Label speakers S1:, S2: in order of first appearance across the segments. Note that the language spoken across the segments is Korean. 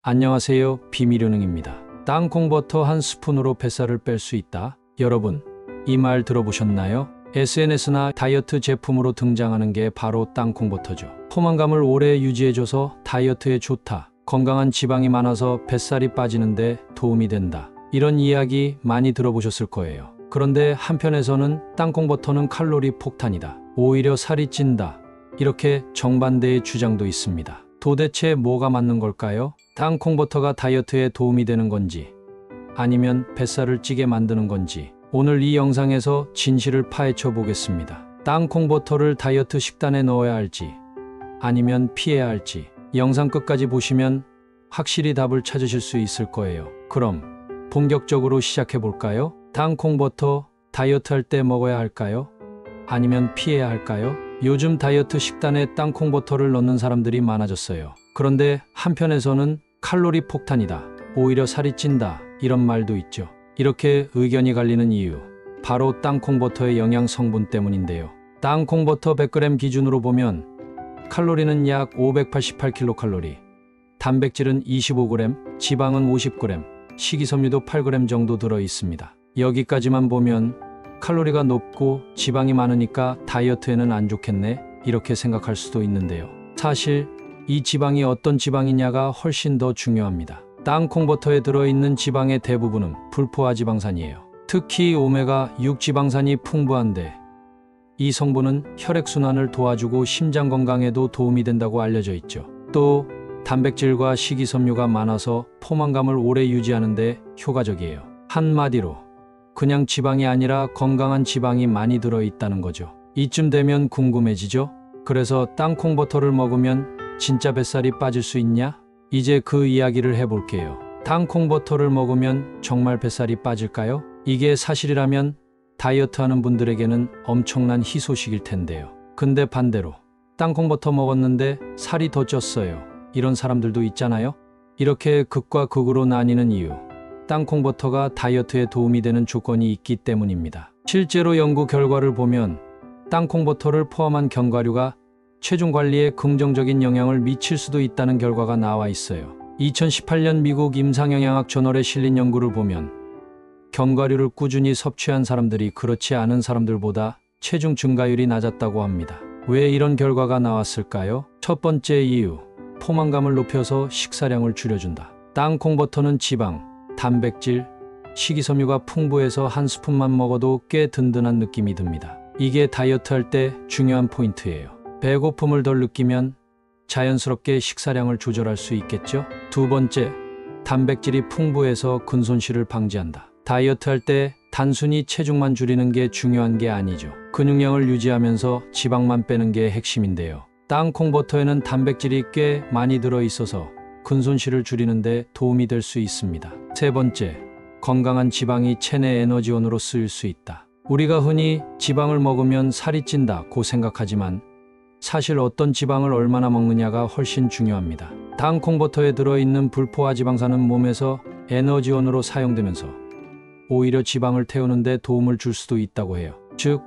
S1: 안녕하세요. 비밀은행입니다. 땅콩버터 한 스푼으로 뱃살을 뺄 수 있다. 여러분, 이 말 들어보셨나요? SNS나 다이어트 제품으로 등장하는 게 바로 땅콩버터죠. 포만감을 오래 유지해줘서 다이어트에 좋다. 건강한 지방이 많아서 뱃살이 빠지는데 도움이 된다. 이런 이야기 많이 들어보셨을 거예요. 그런데 한편에서는 땅콩버터는 칼로리 폭탄이다. 오히려 살이 찐다. 이렇게 정반대의 주장도 있습니다. 도대체 뭐가 맞는 걸까요? 땅콩버터가 다이어트에 도움이 되는 건지, 아니면 뱃살을 찌게 만드는 건지, 오늘 이 영상에서 진실을 파헤쳐 보겠습니다. 땅콩버터를 다이어트 식단에 넣어야 할지, 아니면 피해야 할지, 영상 끝까지 보시면 확실히 답을 찾으실 수 있을 거예요. 그럼 본격적으로 시작해 볼까요? 땅콩버터 다이어트 할 때 먹어야 할까요? 아니면 피해야 할까요? 요즘 다이어트 식단에 땅콩버터를 넣는 사람들이 많아졌어요. 그런데 한편에서는 칼로리 폭탄이다, 오히려 살이 찐다, 이런 말도 있죠. 이렇게 의견이 갈리는 이유, 바로 땅콩버터의 영양 성분 때문인데요. 땅콩버터 100g 기준으로 보면 칼로리는 약 588kcal, 단백질은 25g, 지방은 50g, 식이섬유도 8g 정도 들어 있습니다. 여기까지만 보면 칼로리가 높고 지방이 많으니까 다이어트에는 안 좋겠네, 이렇게 생각할 수도 있는데요. 사실 이 지방이 어떤 지방이냐가 훨씬 더 중요합니다. 땅콩버터에 들어있는 지방의 대부분은 불포화 지방산이에요. 특히 오메가6 지방산이 풍부한데, 이 성분은 혈액순환을 도와주고 심장 건강에도 도움이 된다고 알려져 있죠. 또 단백질과 식이섬유가 많아서 포만감을 오래 유지하는 데 효과적이에요. 한마디로 그냥 지방이 아니라 건강한 지방이 많이 들어있다는 거죠. 이쯤 되면 궁금해지죠? 그래서 땅콩버터를 먹으면 진짜 뱃살이 빠질 수 있냐? 이제 그 이야기를 해볼게요. 땅콩버터를 먹으면 정말 뱃살이 빠질까요? 이게 사실이라면 다이어트하는 분들에게는 엄청난 희소식일 텐데요. 근데 반대로 땅콩버터 먹었는데 살이 더 쪘어요, 이런 사람들도 있잖아요. 이렇게 극과 극으로 나뉘는 이유, 땅콩버터가 다이어트에 도움이 되는 조건이 있기 때문입니다. 실제로 연구 결과를 보면 땅콩버터를 포함한 견과류가 체중 관리에 긍정적인 영향을 미칠 수도 있다는 결과가 나와 있어요. 2018년 미국 임상영양학 저널에 실린 연구를 보면 견과류를 꾸준히 섭취한 사람들이 그렇지 않은 사람들보다 체중 증가율이 낮았다고 합니다. 왜 이런 결과가 나왔을까요? 첫 번째 이유, 포만감을 높여서 식사량을 줄여준다. 땅콩버터는 지방, 단백질, 식이섬유가 풍부해서 한 스푼만 먹어도 꽤 든든한 느낌이 듭니다. 이게 다이어트 할 때 중요한 포인트예요. 배고픔을 덜 느끼면 자연스럽게 식사량을 조절할 수 있겠죠? 두 번째, 단백질이 풍부해서 근손실을 방지한다. 다이어트 할 때 단순히 체중만 줄이는 게 중요한 게 아니죠. 근육량을 유지하면서 지방만 빼는 게 핵심인데요. 땅콩버터에는 단백질이 꽤 많이 들어있어서 근손실을 줄이는 데 도움이 될 수 있습니다. 세 번째, 건강한 지방이 체내 에너지원으로 쓰일 수 있다. 우리가 흔히 지방을 먹으면 살이 찐다고 생각하지만 사실 어떤 지방을 얼마나 먹느냐가 훨씬 중요합니다. 땅콩버터에 들어있는 불포화 지방산은 몸에서 에너지원으로 사용되면서 오히려 지방을 태우는 데 도움을 줄 수도 있다고 해요. 즉,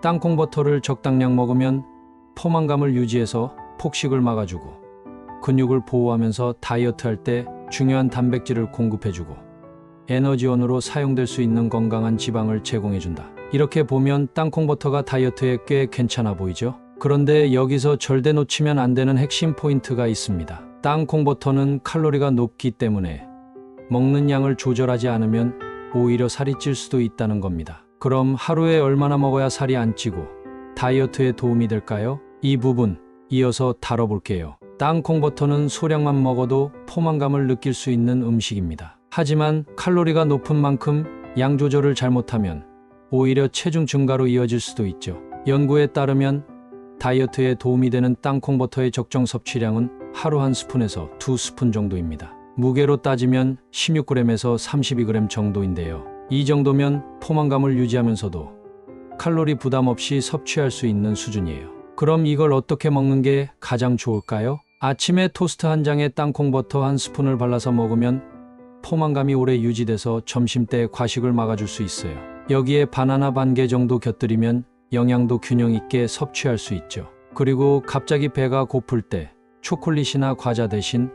S1: 땅콩버터를 적당량 먹으면 포만감을 유지해서 폭식을 막아주고 근육을 보호하면서 다이어트 할 때 중요한 단백질을 공급해주고 에너지원으로 사용될 수 있는 건강한 지방을 제공해준다. 이렇게 보면 땅콩버터가 다이어트에 꽤 괜찮아 보이죠? 그런데 여기서 절대 놓치면 안 되는 핵심 포인트가 있습니다. 땅콩버터는 칼로리가 높기 때문에 먹는 양을 조절하지 않으면 오히려 살이 찔 수도 있다는 겁니다. 그럼 하루에 얼마나 먹어야 살이 안 찌고 다이어트에 도움이 될까요? 이 부분 이어서 다뤄볼게요. 땅콩버터는 소량만 먹어도 포만감을 느낄 수 있는 음식입니다. 하지만 칼로리가 높은 만큼 양 조절을 잘못하면 오히려 체중 증가로 이어질 수도 있죠. 연구에 따르면 다이어트에 도움이 되는 땅콩버터의 적정 섭취량은 하루 한 스푼에서 2스푼 정도입니다. 무게로 따지면 16g에서 32g 정도인데요. 이 정도면 포만감을 유지하면서도 칼로리 부담 없이 섭취할 수 있는 수준이에요. 그럼 이걸 어떻게 먹는 게 가장 좋을까요? 아침에 토스트 한 장에 땅콩버터 한 스푼을 발라서 먹으면 포만감이 오래 유지돼서 점심때 과식을 막아줄 수 있어요. 여기에 바나나 반 개 정도 곁들이면 영양도 균형 있게 섭취할 수 있죠. 그리고 갑자기 배가 고플 때 초콜릿이나 과자 대신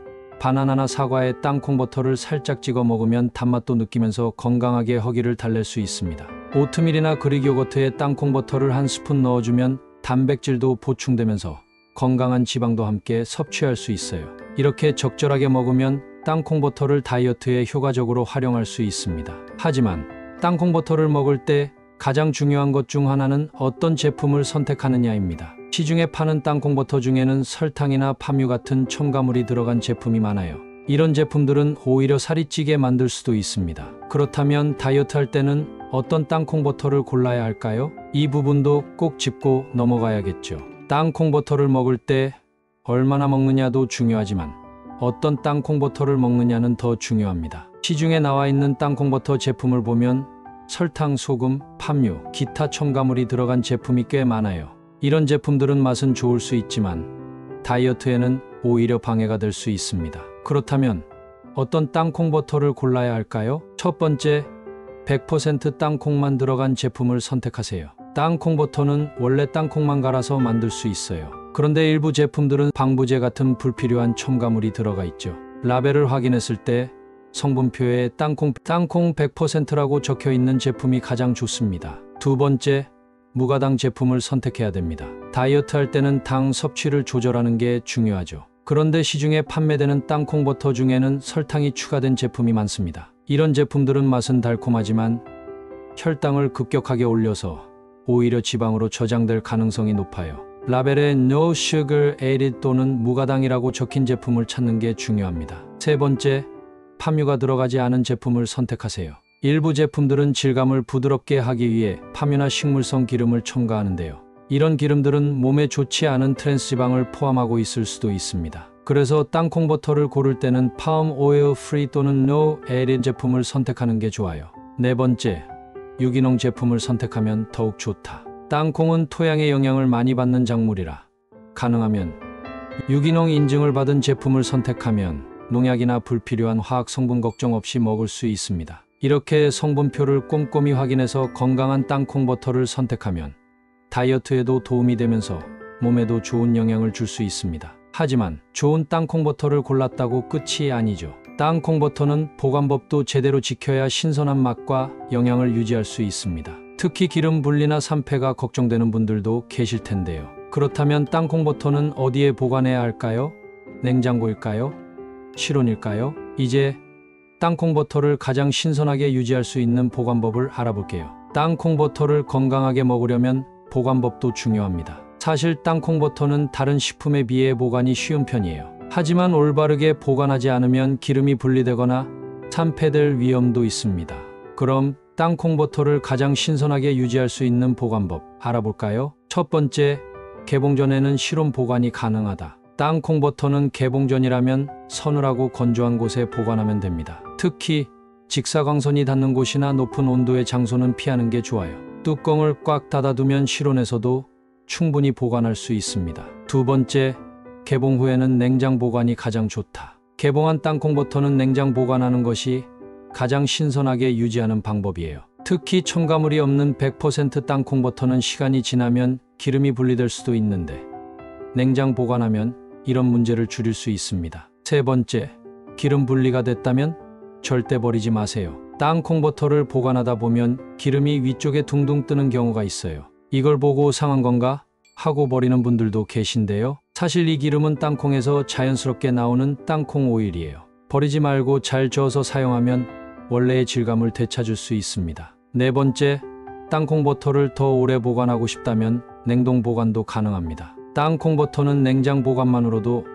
S1: 바나나나 사과에 땅콩 버터를 살짝 찍어 먹으면 단맛도 느끼면서 건강하게 허기를 달랠 수 있습니다. 오트밀이나 그릭 요거트에 땅콩 버터를 한 스푼 넣어주면 단백질도 보충되면서 건강한 지방도 함께 섭취할 수 있어요. 이렇게 적절하게 먹으면 땅콩 버터를 다이어트에 효과적으로 활용할 수 있습니다. 하지만 땅콩 버터를 먹을 때 가장 중요한 것 중 하나는 어떤 제품을 선택하느냐입니다. 시중에 파는 땅콩 버터 중에는 설탕이나 팜유 같은 첨가물이 들어간 제품이 많아요. 이런 제품들은 오히려 살이 찌게 만들 수도 있습니다. 그렇다면 다이어트 할 때는 어떤 땅콩 버터를 골라야 할까요? 이 부분도 꼭 짚고 넘어가야겠죠. 땅콩 버터를 먹을 때 얼마나 먹느냐도 중요하지만 어떤 땅콩 버터를 먹느냐는 더 중요합니다. 시중에 나와 있는 땅콩 버터 제품을 보면 설탕, 소금, 팜유, 기타 첨가물이 들어간 제품이 꽤 많아요. 이런 제품들은 맛은 좋을 수 있지만 다이어트에는 오히려 방해가 될 수 있습니다. 그렇다면 어떤 땅콩 버터를 골라야 할까요? 첫 번째, 100% 땅콩만 들어간 제품을 선택하세요. 땅콩 버터는 원래 땅콩만 갈아서 만들 수 있어요. 그런데 일부 제품들은 방부제 같은 불필요한 첨가물이 들어가 있죠. 라벨을 확인했을 때 성분표에 땅콩 100%라고 적혀 있는 제품이 가장 좋습니다. 두 번째, 무가당 제품을 선택해야 됩니다. 다이어트 할 때는 당 섭취를 조절하는 게 중요하죠. 그런데 시중에 판매되는 땅콩 버터 중에는 설탕이 추가된 제품이 많습니다. 이런 제품들은 맛은 달콤하지만 혈당을 급격하게 올려서 오히려 지방으로 저장될 가능성이 높아요. 라벨에 No Sugar Added 또는 무가당이라고 적힌 제품을 찾는 게 중요합니다. 세 번째, 팜유가 들어가지 않은 제품을 선택하세요. 일부 제품들은 질감을 부드럽게 하기 위해 팜유나 식물성 기름을 첨가하는데요. 이런 기름들은 몸에 좋지 않은 트랜스지방을 포함하고 있을 수도 있습니다. 그래서 땅콩 버터를 고를 때는 palm oil free 또는 no added 제품을 선택하는 게 좋아요. 네 번째, 유기농 제품을 선택하면 더욱 좋다. 땅콩은 토양의 영향을 많이 받는 작물이라 가능하면 유기농 인증을 받은 제품을 선택하면 농약이나 불필요한 화학 성분 걱정 없이 먹을 수 있습니다. 이렇게 성분표를 꼼꼼히 확인해서 건강한 땅콩 버터를 선택하면 다이어트에도 도움이 되면서 몸에도 좋은 영향을 줄 수 있습니다. 하지만 좋은 땅콩 버터를 골랐다고 끝이 아니죠. 땅콩 버터는 보관법도 제대로 지켜야 신선한 맛과 영양을 유지할 수 있습니다. 특히 기름 분리나 산패가 걱정되는 분들도 계실 텐데요. 그렇다면 땅콩 버터는 어디에 보관해야 할까요? 냉장고일까요? 실온일까요? 이제 땅콩 버터를 가장 신선하게 유지할 수 있는 보관법을 알아볼게요. 땅콩 버터를 건강하게 먹으려면 보관법도 중요합니다. 사실 땅콩 버터는 다른 식품에 비해 보관이 쉬운 편이에요. 하지만 올바르게 보관하지 않으면 기름이 분리되거나 산패될 위험도 있습니다. 그럼 땅콩 버터를 가장 신선하게 유지할 수 있는 보관법 알아볼까요? 첫 번째, 개봉 전에는 실온 보관이 가능하다. 땅콩 버터는 개봉 전이라면 서늘하고 건조한 곳에 보관하면 됩니다. 특히 직사광선이 닿는 곳이나 높은 온도의 장소는 피하는 게 좋아요. 뚜껑을 꽉 닫아두면 실온에서도 충분히 보관할 수 있습니다. 두 번째, 개봉 후에는 냉장 보관이 가장 좋다. 개봉한 땅콩 버터는 냉장 보관하는 것이 가장 신선하게 유지하는 방법이에요. 특히 첨가물이 없는 100% 땅콩 버터는 시간이 지나면 기름이 분리될 수도 있는데 냉장 보관하면 이런 문제를 줄일 수 있습니다. 세 번째, 기름 분리가 됐다면 절대 버리지 마세요. 땅콩 버터를 보관하다 보면 기름이 위쪽에 둥둥 뜨는 경우가 있어요. 이걸 보고 상한 건가 하고 버리는 분들도 계신데요. 사실 이 기름은 땅콩에서 자연스럽게 나오는 땅콩 오일이에요. 버리지 말고 잘 저어서 사용하면 원래의 질감을 되찾을 수 있습니다. 네 번째, 땅콩 버터를 더 오래 보관하고 싶다면 냉동 보관도 가능합니다. 땅콩 버터는 냉장 보관만으로도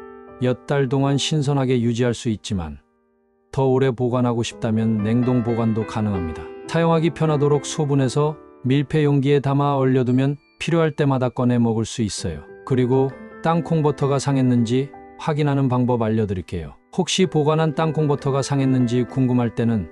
S1: 몇 달 동안 신선하게 유지할 수 있지만 더 오래 보관하고 싶다면 냉동 보관도 가능합니다. 사용하기 편하도록 소분해서 밀폐 용기에 담아 얼려두면 필요할 때마다 꺼내 먹을 수 있어요. 그리고 땅콩 버터가 상했는지 확인하는 방법 알려드릴게요. 혹시 보관한 땅콩 버터가 상했는지 궁금할 때는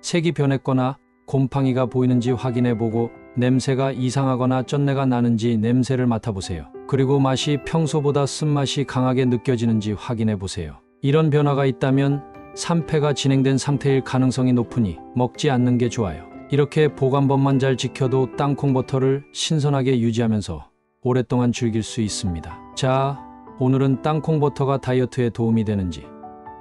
S1: 색이 변했거나 곰팡이가 보이는지 확인해보고 냄새가 이상하거나 쩐내가 나는지 냄새를 맡아보세요. 그리고 맛이 평소보다 쓴맛이 강하게 느껴지는지 확인해보세요. 이런 변화가 있다면 산패가 진행된 상태일 가능성이 높으니 먹지 않는 게 좋아요. 이렇게 보관법만 잘 지켜도 땅콩 버터를 신선하게 유지하면서 오랫동안 즐길 수 있습니다. 자, 오늘은 땅콩 버터가 다이어트에 도움이 되는지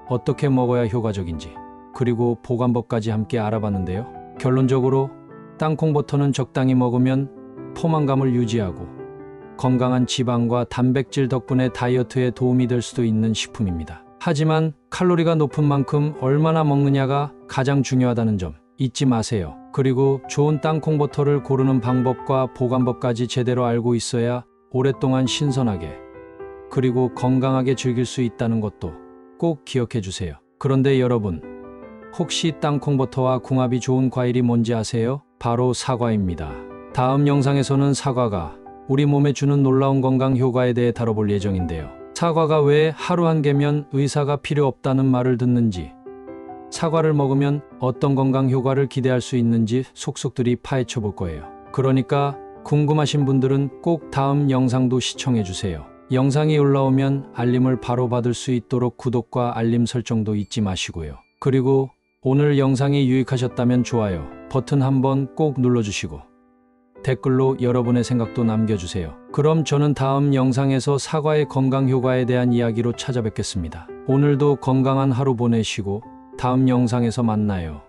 S1: 어떻게 먹어야 효과적인지, 그리고 보관법까지 함께 알아봤는데요. 결론적으로 땅콩버터는 적당히 먹으면 포만감을 유지하고 건강한 지방과 단백질 덕분에 다이어트에 도움이 될 수도 있는 식품입니다. 하지만 칼로리가 높은 만큼 얼마나 먹느냐가 가장 중요하다는 점 잊지 마세요. 그리고 좋은 땅콩버터를 고르는 방법과 보관법까지 제대로 알고 있어야 오랫동안 신선하게 그리고 건강하게 즐길 수 있다는 것도 꼭 기억해 주세요. 그런데 여러분, 혹시 땅콩버터와 궁합이 좋은 과일이 뭔지 아세요? 바로 사과입니다. 다음 영상에서는 사과가 우리 몸에 주는 놀라운 건강 효과에 대해 다뤄볼 예정인데요. 사과가 왜 하루 한 개면 의사가 필요 없다는 말을 듣는지, 사과를 먹으면 어떤 건강 효과를 기대할 수 있는지 속속들이 파헤쳐 볼 거예요. 그러니까 궁금하신 분들은 꼭 다음 영상도 시청해 주세요. 영상이 올라오면 알림을 바로 받을 수 있도록 구독과 알림 설정도 잊지 마시고요. 그리고 오늘 영상이 유익하셨다면 좋아요 버튼 한번 꼭 눌러주시고 댓글로 여러분의 생각도 남겨주세요. 그럼 저는 다음 영상에서 사과의 건강 효과에 대한 이야기로 찾아뵙겠습니다. 오늘도 건강한 하루 보내시고 다음 영상에서 만나요.